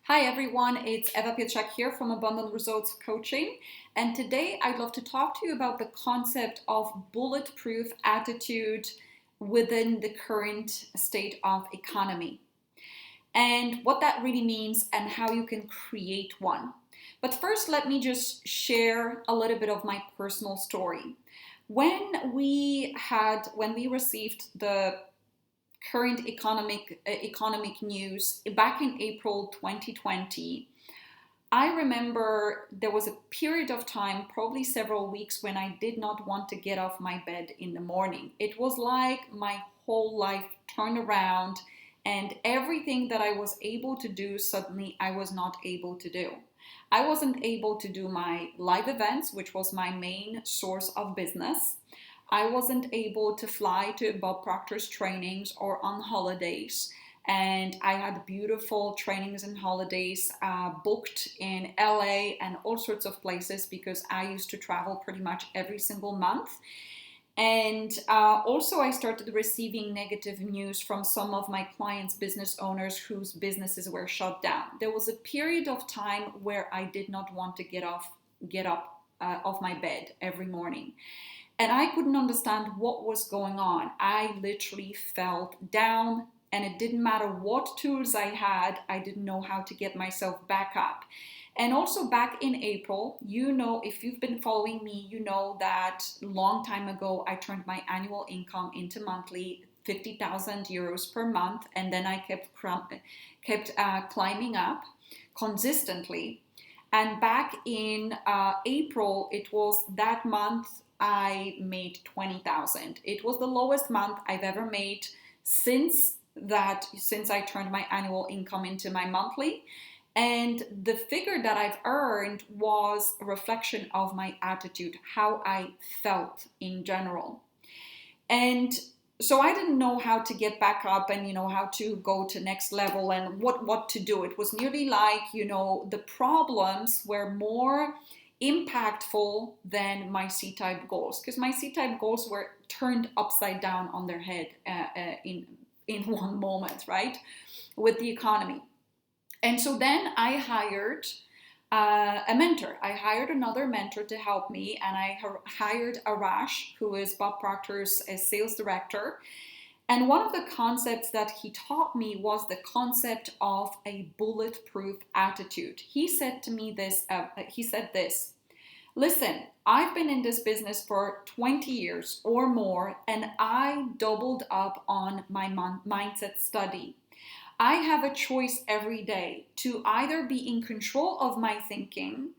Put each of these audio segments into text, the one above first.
Hi everyone, it's Eva Pietrzak here from Abundant Results Coaching, and today I'd love to talk to you about the concept of bulletproof attitude within the current state of economy and what that really means and how you can create one. But first, let me just share a little bit of my personal story. When we received the current economic news back in April 2020, I remember there was a period of time, probably several weeks, when I did not want to get off my bed in the morning. It was like my whole life turned around, and everything that I was able to do, suddenly I was not able to do. I wasn't able to do my live events, which was my main source of business. I wasn't able to fly to Bob Proctor's trainings or on holidays. And I had beautiful trainings and holidays booked in LA and all sorts of places because I used to travel pretty much every single month. And also, I started receiving negative news from some of my clients, business owners whose businesses were shut down. There was a period of time where I did not want to get up off my bed every morning. And I couldn't understand what was going on. I literally felt down, and it didn't matter what tools I had, I didn't know how to get myself back up. And also back in April, if you've been following me, you know that long time ago, I turned my annual income into monthly 50,000 euros per month. And then I kept climbing up consistently. And back in April, it was that month I made 20,000. It was the lowest month I've ever made since I turned my annual income into my monthly. And the figure that I've earned was a reflection of my attitude, how I felt in general. And so I didn't know how to get back up and, how to go to next level and what to do. It was nearly like, the problems were more impactful than my C-type goals, because my C-type goals were turned upside down on their head in one moment, right, with the economy. And so then I hired a mentor. I hired another mentor to help me, and I hired Arash, who is Bob Proctor's sales director. And one of the concepts that he taught me was the concept of a bulletproof attitude. He said to me this, listen, I've been in this business for 20 years or more, and I doubled up on my mindset study. I have a choice every day to either be in control of my thinking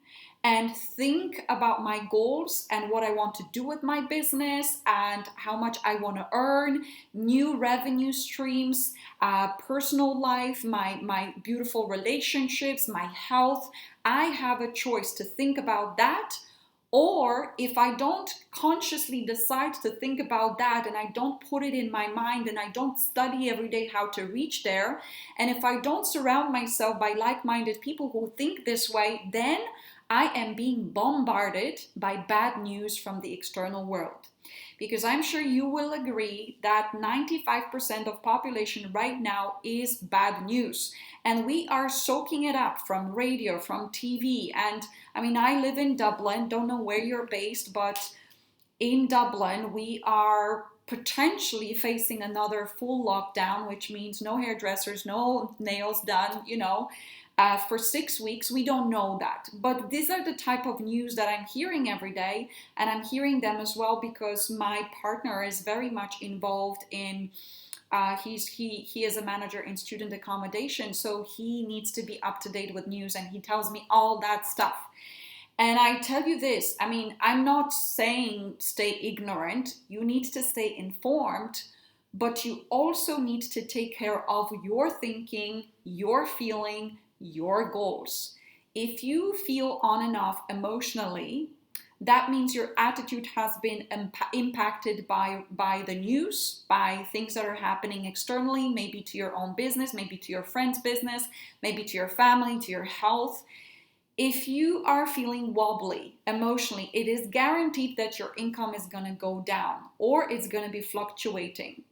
and think about my goals and what I want to do with my business and how much I want to earn, new revenue streams, personal life, my beautiful relationships, my health. I have a choice to think about that. Or if I don't consciously decide to think about that and I don't put it in my mind and I don't study every day how to reach there, and if I don't surround myself by like-minded people who think this way, then I am being bombarded by bad news from the external world. Because I'm sure you will agree that 95% of population right now is bad news. And we are soaking it up from radio, from TV. And I live in Dublin, don't know where you're based, but in Dublin, we are potentially facing another full lockdown, which means no hairdressers, no nails done, for 6 weeks. We don't know that. But these are the type of news that I'm hearing every day. And I'm hearing them as well because my partner is very much involved in, he is a manager in student accommodation. So he needs to be up to date with news, and he tells me all that stuff. And I tell you this, I'm not saying stay ignorant. You need to stay informed, but you also need to take care of your thinking, your feeling, your goals. If you feel on and off emotionally, that means your attitude has been impacted by the news, by things that are happening externally, maybe to your own business, maybe to your friend's business, maybe to your family, to your health. If you are feeling wobbly emotionally, it is guaranteed that your income is going to go down or it's going to be fluctuating.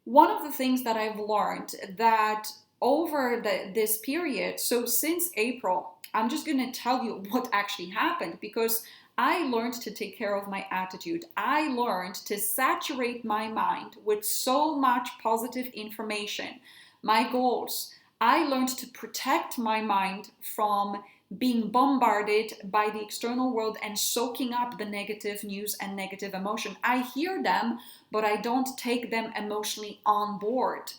One of the things that I've learned that over this period, so since April, I'm just going to tell you what actually happened, because I learned to take care of my attitude. I learned to saturate my mind with so much positive information, my goals. I learned to protect my mind from being bombarded by the external world and soaking up the negative news and negative emotion. I hear them, but I don't take them emotionally on board.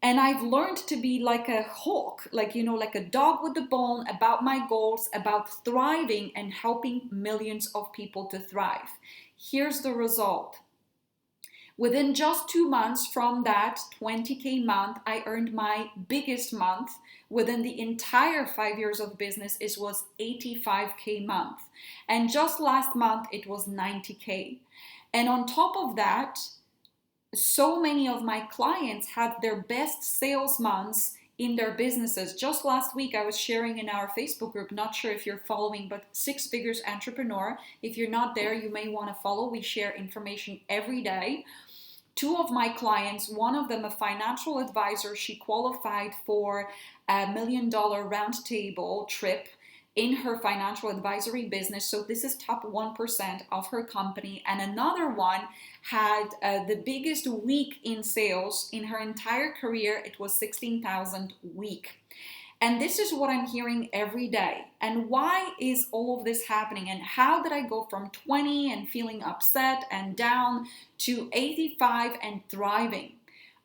And I've learned to be like a hawk, like, like a dog with a bone, about my goals, about thriving and helping millions of people to thrive. Here's the result. Within just 2 months from that 20K month, I earned my biggest month. Within the entire 5 years of business, it was 85K month. And just last month, it was 90K. And on top of that, so many of my clients had their best sales months in their businesses. Just last week, I was sharing in our Facebook group, not sure if you're following, but Six Figures Entrepreneur. If you're not there, you may want to follow. We share information every day. Two of my clients, one of them a financial advisor, she qualified for $1 million roundtable trip in her financial advisory business. So this is top 1% of her company. And another one had the biggest week in sales in her entire career. It was 16,000 week. And this is what I'm hearing every day. And why is all of this happening? And how did I go from 20 and feeling upset and down to 85 and thriving?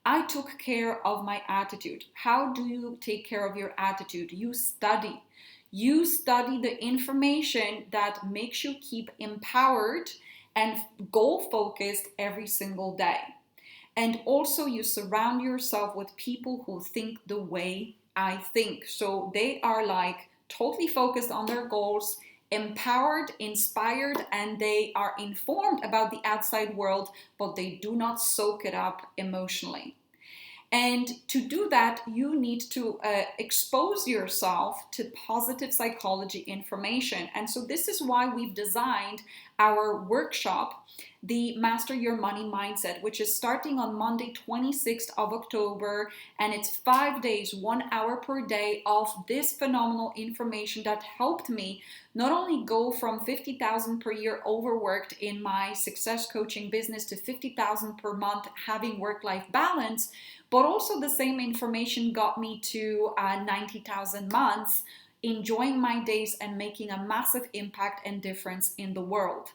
I took care of my attitude. How do you take care of your attitude? You study. You study the information that makes you keep empowered and goal-focused every single day. And also you surround yourself with people who think the way I think. So they are like totally focused on their goals, empowered, inspired, and they are informed about the outside world, but they do not soak it up emotionally. And to do that, you need to expose yourself to positive psychology information. And so this is why we've designed our workshop, the Master Your Money Mindset, which is starting on Monday, 26th of October. And it's 5 days, 1 hour per day of this phenomenal information that helped me not only go from 50,000 per year overworked in my success coaching business to 50,000 per month having work-life balance, but also the same information got me to 90,000 months enjoying my days and making a massive impact and difference in the world.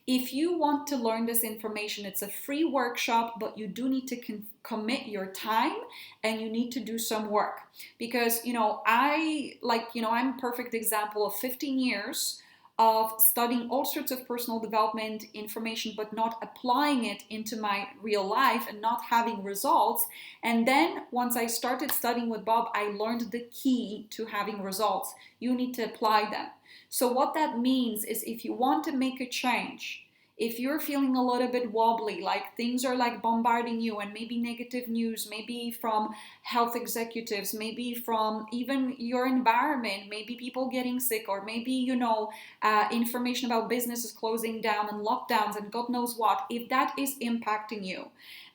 If you want to learn this information, it's a free workshop, but you do need to commit your time and you need to do some work. Because, I'm a perfect example of 15 years of studying all sorts of personal development information, but not applying it into my real life and not having results. And then once I started studying with Bob, I learned the key to having results. You need to apply them. So what that means is if you want to make a change, if you're feeling a little bit wobbly, like things are like bombarding you and maybe negative news, maybe from health executives, maybe from even your environment, maybe people getting sick, or maybe, information about businesses closing down and lockdowns and God knows what, if that is impacting you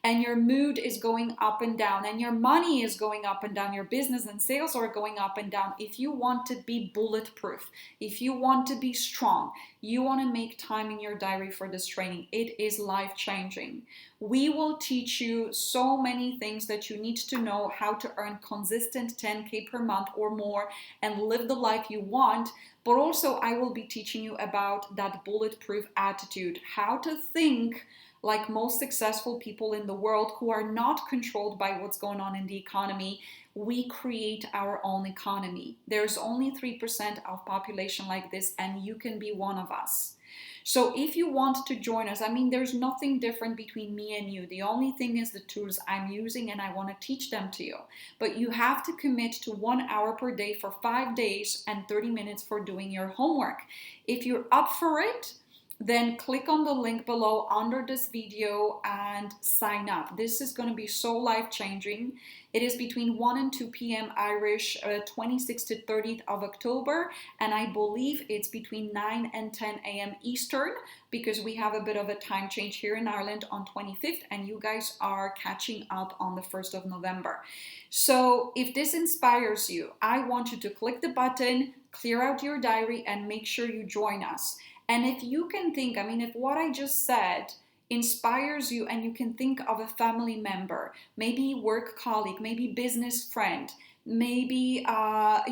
and your mood is going up and down and your money is going up and down, your business and sales are going up and down, if you want to be bulletproof, if you want to be strong, you want to make time in your diary for this training. It is life-changing. We will teach you so many things that you need to know how to earn consistent 10K per month or more and live the life you want. But also I will be teaching you about that bulletproof attitude, how to think like most successful people in the world who are not controlled by what's going on in the economy. We create our own economy. There's only 3% of population like this, and you can be one of us. So if you want to join us, there's nothing different between me and you. The only thing is the tools I'm using, and I want to teach them to you. But you have to commit to 1 hour per day for 5 days and 30 minutes for doing your homework. If you're up for it, then click on the link below under this video and sign up. This is going to be so life-changing. It is between 1 and 2 p.m. Irish, 26th to 30th of October, and I believe it's between 9 and 10 a.m. Eastern, because we have a bit of a time change here in Ireland on 25th, and you guys are catching up on the 1st of November. So if this inspires you, I want you to click the button, clear out your diary, and make sure you join us. And if you can think, if what I just said inspires you and you can think of a family member, maybe work colleague, maybe business friend, maybe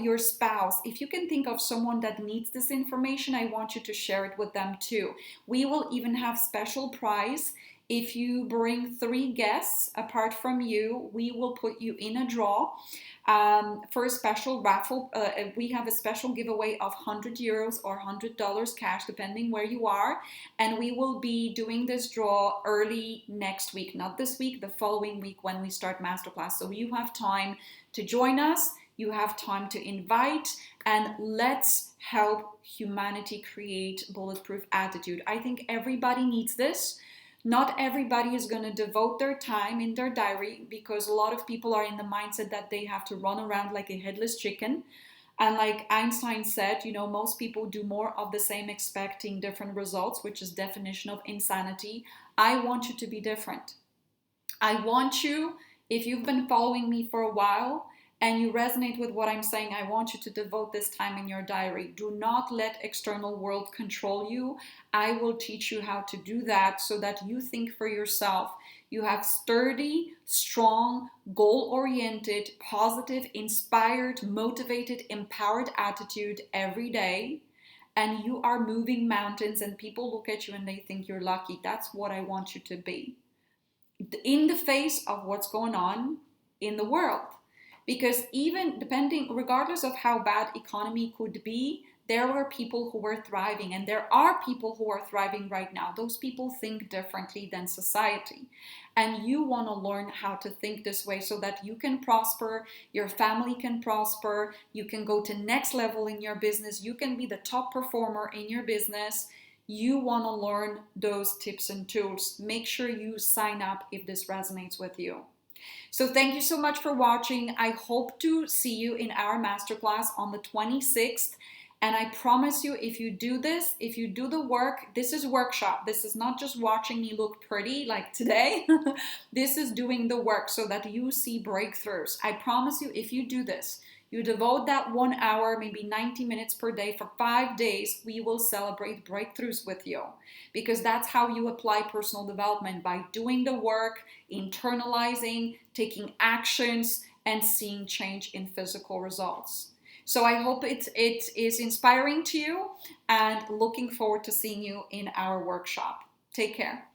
your spouse, if you can think of someone that needs this information, I want you to share it with them too. We will even have special prize. If you bring 3 guests apart from you, we will put you in a draw for a special raffle. We have a special giveaway of €100 or $100 cash, depending where you are. And we will be doing this draw early next week, not this week, the following week when we start Masterclass. So you have time to join us. You have time to invite, and let's help humanity create bulletproof attitude. I think everybody needs this. Not everybody is going to devote their time in their diary, because a lot of people are in the mindset that they have to run around like a headless chicken. And like Einstein said, most people do more of the same expecting different results, which is definition of insanity. I want you to be different. I want you, if you've been following me for a while, and you resonate with what I'm saying, I want you to devote this time in your diary. Do not let external world control you. I will teach you how to do that so that you think for yourself. You have sturdy, strong, goal-oriented, positive, inspired, motivated, empowered attitude every day. And you are moving mountains, and people look at you and they think you're lucky. That's what I want you to be. In the face of what's going on in the world. Because even regardless of how bad economy could be, there were people who were thriving, and there are people who are thriving right now. Those people think differently than society. And you want to learn how to think this way so that you can prosper, your family can prosper, you can go to next level in your business, you can be the top performer in your business. You want to learn those tips and tools. Make sure you sign up if this resonates with you. So thank you so much for watching. I hope to see you in our masterclass on the 26th. And I promise you, if you do this, if you do the work, this is workshop. This is not just watching me look pretty like today. This is doing the work so that you see breakthroughs. I promise you, if you do this, you devote that 1 hour, maybe 90 minutes per day for 5 days, we will celebrate breakthroughs with you. Because that's how you apply personal development, by doing the work, internalizing, taking actions, and seeing change in physical results. So I hope it is inspiring to you, and looking forward to seeing you in our workshop. Take care.